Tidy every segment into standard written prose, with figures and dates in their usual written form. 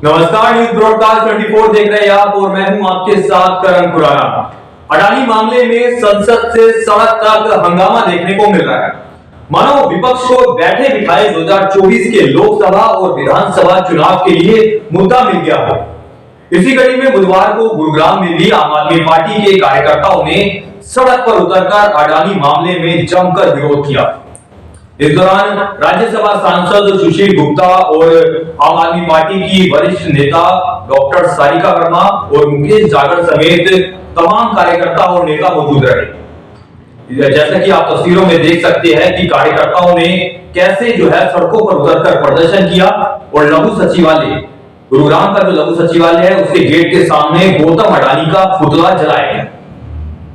नमस्कार, news broadcast 24 देख रहे हैं आप और मैं हूं आपके साथ करण खुराना। अडानी मामले में संसद से सड़क तक हंगामा देखने को मिल रहा है। मानो विपक्ष को बैठे बिठाए 2024 के लोकसभा और विधानसभा चुनाव के लिए मुद्दा मिल गया हो। इसी कड़ी में बुधवार को गुरुग्राम में भी आम आदमी पार्टी के कार्यकर्ताओं ने सड़क पर उतरकर अडानी मामले में जमकर विरोध किया। इस दौरान राज्यसभा सांसद सुशील गुप्ता और आम आदमी पार्टी की वरिष्ठ नेता डॉक्टर सारिका वर्मा और मुकेश जागर समेत तमाम कार्यकर्ता और नेता मौजूद रहे। जैसा कि आप तस्वीरों में देख सकते हैं कि कार्यकर्ताओं ने कैसे सड़कों पर उतरकर प्रदर्शन किया और लघु सचिवालय, गुरुग्राम का जो लघु सचिवालय है उसके गेट के सामने गौतम अडानी का पुतला जलाया गया।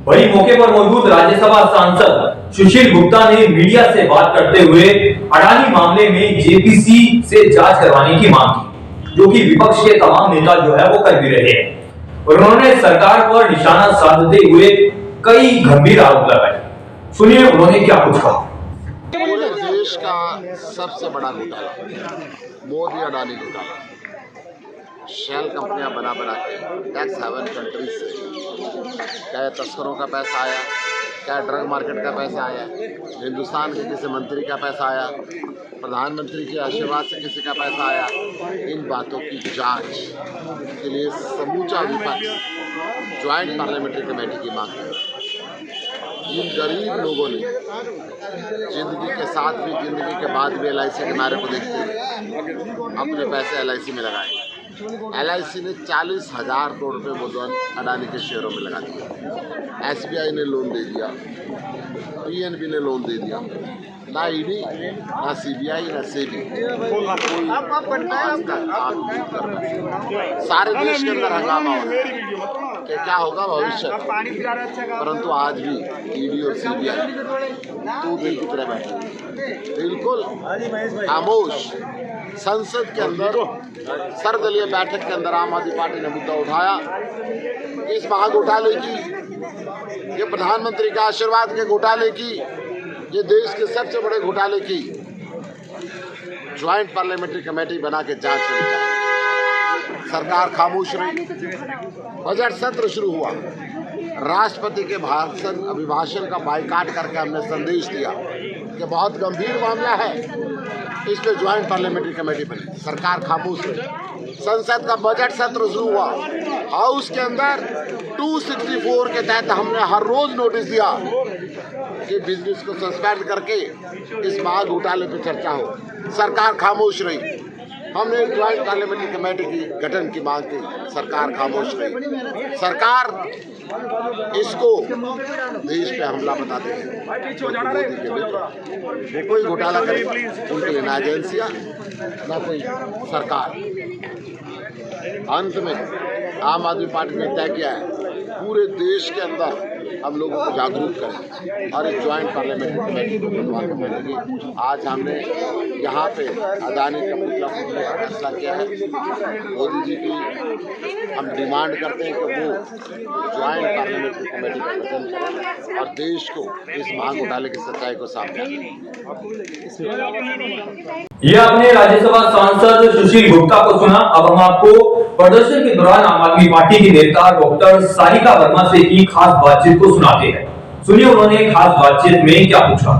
वहीं मौके पर मौजूद राज्यसभा सांसद सुशील गुप्ता ने मीडिया से बात करते हुए अडानी मामले में जेपीसी से जांच करवाने की मांग की, जो कि विपक्ष के तमाम नेता वो कर भी रहे हैं। और उन्होंने सरकार पर निशाना साधते हुए कई गंभीर आरोप लगाए। सुनिए उन्होंने क्या कुछ कहा। पूरे देश का सबसे बड़ा घोटाला मोदी अडानी घोटाला, शेल कंपनियां बना के टैक्स हेवन कंट्रीज से क्या तस्करों का पैसा आया, क्या ड्रग मार्केट का पैसा आया, हिंदुस्तान के किसी मंत्री का पैसा आया, प्रधानमंत्री के आशीर्वाद से किसी का पैसा आया, इन बातों की जांच के लिए समूचा विपक्ष ज्वाइंट पार्लियामेंट्री कमेटी की मांग है। इन गरीब लोगों ने जिंदगी के साथ भी, जिंदगी के बाद भी LIC के नारे को देखते हुए अपने पैसे LIC में लगाए। LIC ने 40,000 करोड़ रुपये मुद्दन अडानी के शेयरों में लगा दिया। SBI ने लोन दे दिया, PNB ने लोन दे दिया, ना ED, ना CBI, ना SEBI सारे देश के अंदर हंगामा हो रहा है कि क्या होगा भविष्य, परंतु आज भी ED और CBI तू दिल की तरह बैठे बिल्कुल खामोश। संसद के अंदर सर्वदलीय बैठक के अंदर आम आदमी पार्टी ने मुद्दा उठाया कि इस महाघोटाले की, ये प्रधानमंत्री के आशीर्वाद के घोटाले की, ये देश के सबसे बड़े घोटाले की ज्वाइंट पार्लियामेंट्री कमेटी बना के जांच करनी चाहिए। सरकार खामोश रही। बजट सत्र शुरू हुआ, राष्ट्रपति के अभिभाषण का बाइकाट करके हमने संदेश दिया कि बहुत गंभीर मामला है, इस पे ज्वाइंट पार्लियामेंट्री कमेटी बनी। सरकार खामोश रही। संसद का बजट सत्र शुरू हुआ, हाउस के अंदर 264 के तहत हमने हर रोज नोटिस दिया कि बिजनेस को सस्पेंड करके इस महाघोटाले पे चर्चा हो। सरकार खामोश रही। हमने ज्वाइंट पार्लियामेंट्री कमेटी की गठन की मांग की, सरकार खामोश रही। सरकार इसको देश पे हमला बताते हैं। कोई घोटाला करे उनके लिए ना एजेंसियां ना कोई सरकार। अंत में आम आदमी पार्टी ने तय किया है पूरे देश के अंदर हम लोगों को जागरूक करें और एक ज्वाइंट पार्लियामेंट्री कमेटी को बनवा के मिलेगी। आज हमने यहाँ पे अडानी का पुतला फूटने का फैसला किया है। मोदी जी की हम डिमांड करते हैं कि वो ज्वाइंट पार्लियामेंट्री कमेटी का गठन करें और देश को इस महाघोटाले की सच्चाई को सामने करें। ये आपने राज्यसभा सांसद सुशील गुप्ता को सुना। अब हम आपको प्रदर्शन के दौरान आम आदमी पार्टी की नेता डॉक्टर सारिका वर्मा से की खास बातचीत को सुनाते हैं। सुनिए उन्होंने खास बातचीत में क्या पूछा।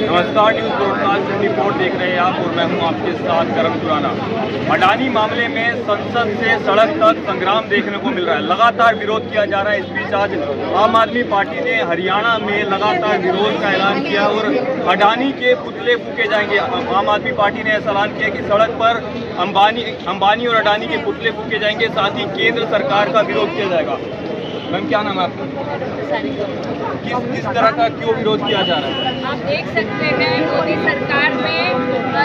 नमस्कार, न्यूज ब्रॉडकास्ट 24 देख रहे हैं आप और मैं हूं आपके साथ करण खुराना। अडानी मामले में संसद से सड़क तक संग्राम देखने को मिल रहा है। लगातार विरोध किया जा रहा है। इस बीच आज आम आदमी पार्टी ने हरियाणा में लगातार विरोध का ऐलान किया और अडानी के पुतले फूके जाएंगे। आम आदमी पार्टी ने ऐसा ऐलान किया कि सड़क पर अंबानी और अडानी के पुतले फूके जाएंगे, साथ ही केंद्र सरकार का विरोध किया जाएगा। मैम, क्या नाम है आपका? किस तरह का क्यों विरोध किया जा रहा है? आप देख सकते हैं मोदी सरकार ने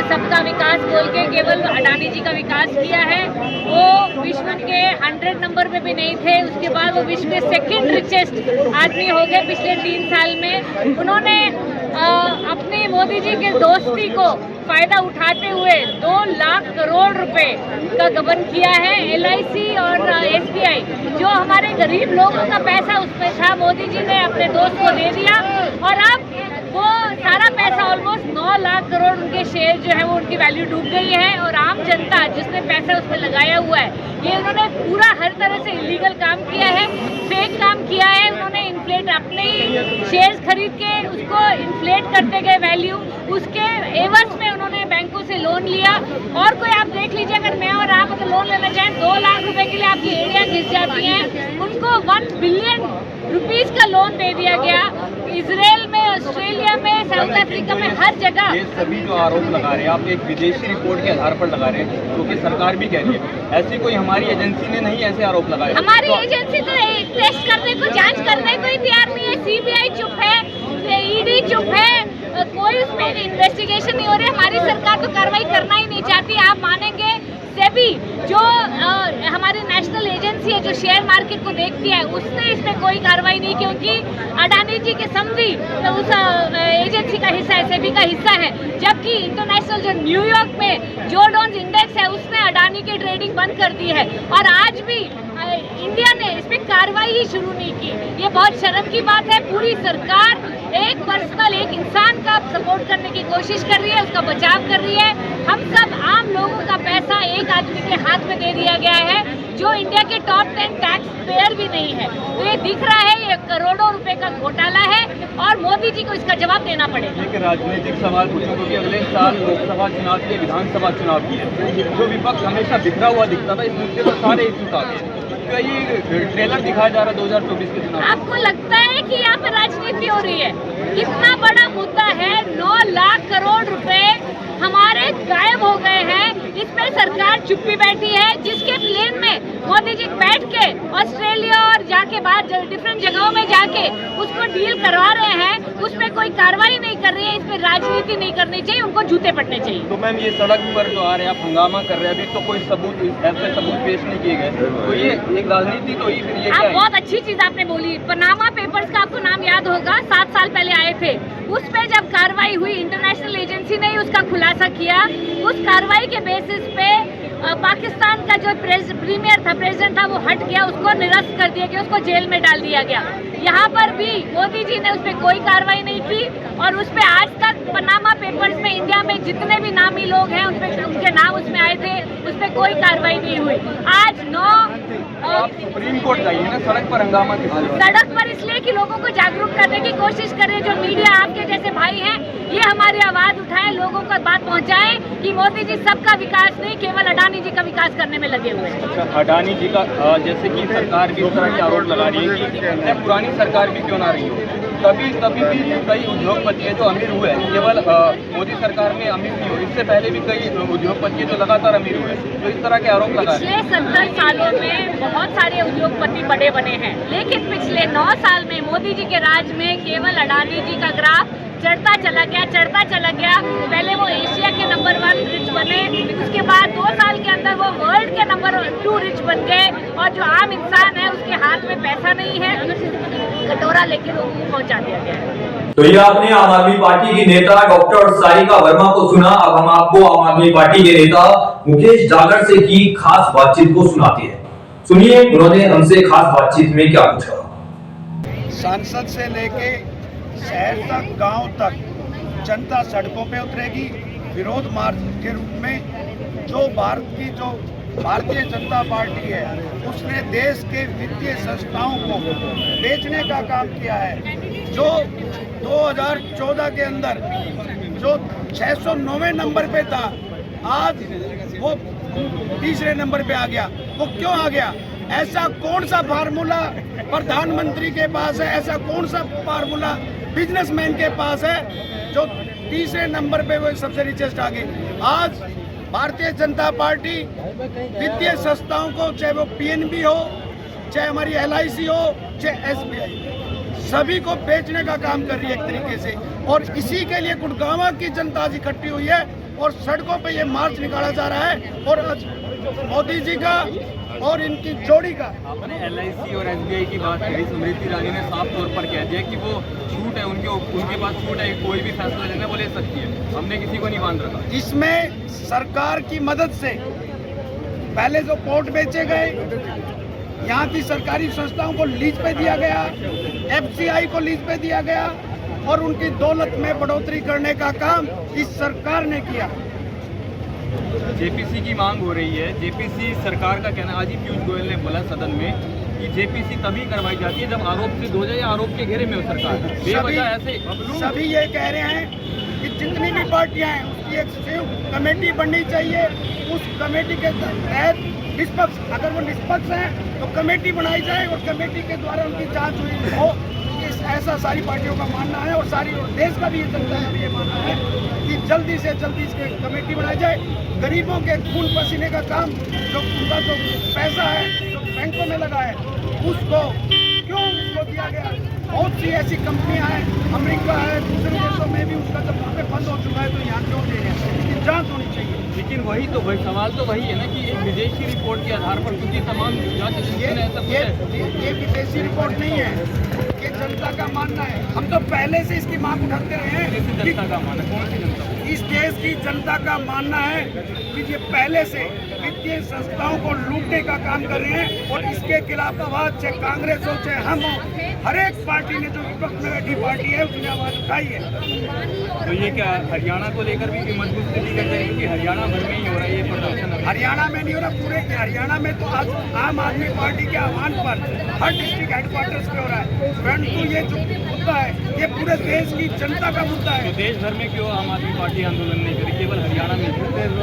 सबका विकास बोल के केवल अडानी जी का विकास किया है। वो विश्व के 100 नंबर पे भी नहीं थे, उसके बाद वो विश्व के सेकंड रिचेस्ट आदमी हो गए पिछले 3 साल में। उन्होंने अपनी मोदी जी के दोस्ती को फायदा उठाते हुए 2 लाख करोड़ रुपए का गबन किया है। LIC और SBI जो हमारे गरीब लोगों का पैसा उसमें था, मोदी जी ने अपने दोस्त को दे दिया और अब वो सारा पैसा ऑलमोस्ट 9 लाख करोड़ उनके शेयर जो है वो उनकी वैल्यू डूब गई है। और आम जनता जिसने पैसा उसमें लगाया हुआ है, ये उन्होंने पूरा हर तरह से इलीगल काम किया है, फेक काम किया है। उन्होंने इन्फ्लेट अपने ही शेयर्स खरीद के उसको इन्फ्लेट करते गए वैल्यू, उसके एवज में उन्होंने बैंकों से लोन लिया। और कोई आप देख लीजिए, अगर मैं और आप अगर लोन लेना चाहें 2 लाख रुपए के लिए आपकी एरिया घिस जाती हैं। उनको 1 बिलियन रुपीस का लोन दे दिया गया। इजराइल में, ऑस्ट्रेलिया में, साउथ अफ्रीका में, हर जगह ये सभी जो आरोप लगा रहे हैं आप एक विदेशी रिपोर्ट के आधार पर लगा रहे हैं, क्योंकि सरकार भी कह रही है। ऐसी कोई हमारी एजेंसी ने नहीं ऐसे आरोप लगाए। हमारी एजेंसी तो टेस्ट करने को, जांच करने को ही तैयार नहीं है। CBI चुप है, ED चुप है, कोई उसमें इन्वेस्टिगेशन नहीं हो रही। हमारी सरकार तो कार्रवाई करना ही नहीं चाहती। आप मानेंगे सेबी जो हमारी नेशनल एजेंसी है जो शेयर मार्केट को देखती है, उसने इसमें कोई कार्रवाई नहीं, क्योंकि अडानी जी के समधी तो उस एजेंसी का हिस्सा है, सेबी का हिस्सा है। जबकि इंटरनेशनल जो न्यूयॉर्क में जो जोन्स इंडेक्स है उसने अडानी की ट्रेडिंग बंद कर दी है और आज भी इंडिया ने इस पर कार्रवाई ही शुरू नहीं की। ये बहुत शर्म की बात है। पूरी सरकार एक पर्सनल, एक इंसान का सपोर्ट करने की कोशिश कर रही है, उसका बचाव कर रही है। हम सब आम लोगों का पैसा एक आदमी के हाथ में दे दिया गया है जो इंडिया के टॉप 10 टैक्स पेयर भी नहीं है। तो ये दिख रहा है ये करोड़ों रुपए का घोटाला है और मोदी जी को इसका जवाब देना पड़ेगा। एक राजनीतिक सवाल पूछूं, क्योंकि अगले साल लोकसभा चुनाव के, विधानसभा चुनाव की है। जो विपक्ष हमेशा बिखरा हुआ दिखता था, इस मुद्दे पर सारे इश्यूज आ गए। तो ये ट्रेलर दिखाया जा रहा है 2024 के चुनाव। आपको लगता है कि यहाँ पे राजनीति हो रही है? कितना बड़ा मुद्दा है, 9 लाख करोड़ रुपए हमारे गायब हो गए हैं। इस पे सरकार चुप्पी बैठी है। जिसके प्लेन में मोदी जी बैठ के ऑस्ट्रेलिया और जाके बाद डिफरेंट जगहों में जाके उसको डील करवा रहे हैं, उस पर कोई कार्रवाई नहीं कर रही है। इस पर राजनीति नहीं करनी चाहिए, उनको जूते पड़ने चाहिए। तो मैम ये सड़क पर जो आ रहे हैं आप हंगामा कर रहे हैं, अभी तो कोई सबूत, ऐसे सबूत पेश नहीं किए गए, तो ये एक राजनीति तो ही फिर ये क्या है? बहुत अच्छी चीज आपने बोली। पनामा पेपर्स का आपको नाम याद होगा, 7 साल पहले आए थे। उस पे जब कार्रवाई हुई, इंटरनेशनल एजेंसी ने उसका खुलासा किया। उस कार्रवाई के बेसिस पे पाकिस्तान का जो प्रेसिडेंट था वो हट गया, उसको निरस्त कर दिया गया, उसको जेल में डाल दिया गया। यहाँ पर भी मोदी जी ने उस पर कोई कार्रवाई नहीं की और उस पर आज तक पनामा पेपर्स में इंडिया में जितने भी नामी लोग हैं उनके नाम उसमें आए थे, उस पर कोई कार्रवाई नहीं हुई। आज आप सुप्रीम कोर्ट जाइए ना, सड़क पर हंगामा किस लिए? सड़क पर इसलिए कि लोगों को जागरूक करने की कोशिश करें। जो मीडिया आपके जैसे भाई हैं, ये हमारी आवाज उठाएं, लोगों को बात पहुंचाएं कि मोदी जी सबका विकास नहीं, केवल अडानी जी का विकास करने में लगे हुए हैं। अच्छा, अडानी जी का जैसे कि सरकार भी इस तरह के आरोप लगा रही है कि पुरानी सरकार भी क्यों ना रही हो, कभी भी कई उद्योगपति है जो अमीर हुए, केवल मोदी सरकार में अमीर नहीं हुए, इससे पहले भी कई उद्योगपति है जो लगातार अमीर हुए, तो इस तरह के आरोप लगा रहे हैं। पिछले 70 सालों में बहुत सारे उद्योगपति बड़े बने हैं, लेकिन पिछले 9 साल में मोदी जी के राज में केवल अडानी जी का ग्राफ चढ़ता चला गया। पहले वो एशिया के नंबर 1 रिच बने, उसके बाद 2 साल के अंदर वो वर्ल्ड के नंबर 2 रिच बन गए। और जो आम इंसान है उसके हाथ में पैसा नहीं है, कटोरा लेके लोगों को पहुंचा दिया गया है। तो ये आपने आम आदमी पार्टी की नेता डॉक्टर सारिका वर्मा को सुना। अब हम आपको आम आदमी पार्टी के नेता मुकेश जागर से की खास बातचीत को सुनाते हैं। सुनिए उन्होंने हमसे खास बातचीत में क्या पूछा। सांसद से लेके शहर तक, गांव तक जनता सड़कों पे उतरेगी। विरोध मार्च के रूप में जो भारतीय जनता पार्टी है उसने देश के वित्तीय संस्थाओं को बेचने का काम किया है। जो 2014 के अंदर जो 609वें नंबर पे था, आज वो तीसरे नंबर पे आ गया। वो क्यों आ गया? ऐसा कौन सा फार्मूला प्रधानमंत्री के पास है, ऐसा कौन सा फार्मूला बिजनेसमैन के पास है जो तीसरे नंबर पे वो सबसे रिचेस्ट आ गई? आज भारतीय जनता पार्टी वित्तीय संस्थाओं को, चाहे वो PNB हो, चाहे हमारी LIC हो, चाहे SBI, सभी को बेचने का काम कर रही है एक तरीके से। और इसी के लिए गुड़गांव की जनता आज इकट्ठी हुई है और सड़कों पे ये मार्च निकाला जा रहा है। और आज मोदी जी का और इनकी जोड़ी का। आपने LIC और SBI की बात करी, स्मृति ईरानी ने साफ तौर पर कह दिया कि वो छूट है, उनके पास छूट है, कोई भी फैसला लेना वो ले सकती है, हमने किसी को नहीं बांध रखा। इसमें सरकार की मदद से पहले जो पोर्ट बेचे गए, यहाँ की सरकारी संस्थाओं को लीज पे दिया गया, FCI को लीज पे दिया गया और उनकी दौलत में बढ़ोतरी करने का काम इस सरकार ने किया। JPC की मांग हो रही है। JPC सरकार का कहना, आज ही पीयूष गोयल ने बोला सदन में कि JPC तभी करवाई जाती है जब आरोप सिद्ध हो जाए या आरोप के घेरे में हो सरकार। बेवजह ऐसे सभी ये कह रहे हैं कि जितनी भी पार्टियां हैं उसकी एक संयुक्त कमेटी बननी चाहिए। उस कमेटी के तहत निष्पक्ष, अगर वो निष्पक्ष हैं तो कमेटी बनाई जाए और कमेटी के द्वारा उनकी जांच हुई हो। ऐसा सारी पार्टियों का मानना है और सारी देश का भी जनता का भी ये मानना है कि जल्दी से जल्दी इसकी कमेटी बनाई जाए। गरीबों के खून पसीने का काम, जो उनका जो पैसा है जो बैंकों में लगा है, उसको क्यों उसको दिया गया। बहुत सी ऐसी कंपनियां हैं, अमेरिका है, दूसरे देशों में भी उसका जब वहाँ पे बंद हो चुका है तो यहाँ क्यों दे रहे हैं, इसकी जाँच होनी चाहिए। लेकिन वही सवाल तो वही है ना कि एक विदेशी रिपोर्ट के आधार पर क्योंकि तमाम जांच एजेंसियों ने ऐसा कुछ है। ये विदेशी रिपोर्ट नहीं है, ये जनता का मानना है। हम तो पहले से इसकी मांग उठाते रहे हैं। जनता का मानना, कौन सी जनता? इस देश की जनता का मानना है कि ये पहले से वित्तीय संस्थाओं को लूटने का काम कर रहे हैं और इसके खिलाफ आवाज, चाहे कांग्रेस हो चाहे हम हो, हर एक पार्टी ने, जो विपक्ष में बैठी पार्टी है, उसने आवाज उठाई है। तो ये क्या हरियाणा को लेकर भी मजबूत स्थिति करते हैं क्योंकि हरियाणा भर में ही हो रहा है ये प्रदर्शन? हरियाणा में नहीं हो रहा, पूरे हरियाणा में तो आज आम आदमी पार्टी के आह्वान पर हर डिस्ट्रिक्ट हेडक्वार्टर्स पे हो रहा है। परंतु ये जो मुद्दा है ये पूरे देश की जनता का मुद्दा है। तो देश भर में क्यों आम आदमी पार्टी आंदोलन नहीं करी, केवल हरियाणा में?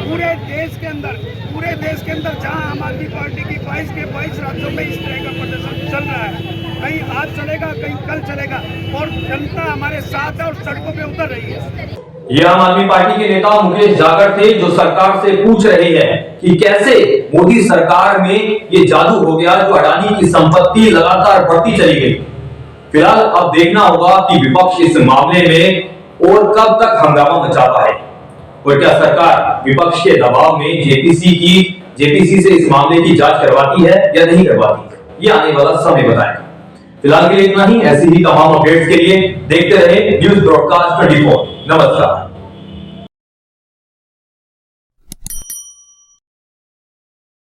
पूरे देश के अंदर जहां आम आदमी पार्टी की 22 के 22 राज्यों में इस तरह का प्रदर्शन चल रहा है, कहीं आज चलेगा कहीं कल चलेगा और जनता हमारे साथ है और सड़कों पे उतर रही है। ये आम आदमी पार्टी के नेता मुकेश जागर थे जो सरकार से पूछ रहे हैं कि कैसे मोदी सरकार में ये जादू हो गया जो अडानी की संपत्ति लगातार बढ़ती चली गई। फिलहाल अब देखना होगा कि विपक्ष इस मामले में और कब तक हंगामा मचाता है और क्या सरकार विपक्ष के दबाव में जेपीसी से इस मामले की जांच करवाती है या नहीं करवाती, ये आने वाला समय बताएगा। फिलहाल के लिए इतना ही। ऐसी ही तमाम अपडेट्स के लिए देखते रहे न्यूज़ ब्रॉडकास्ट 24। नमस्कार।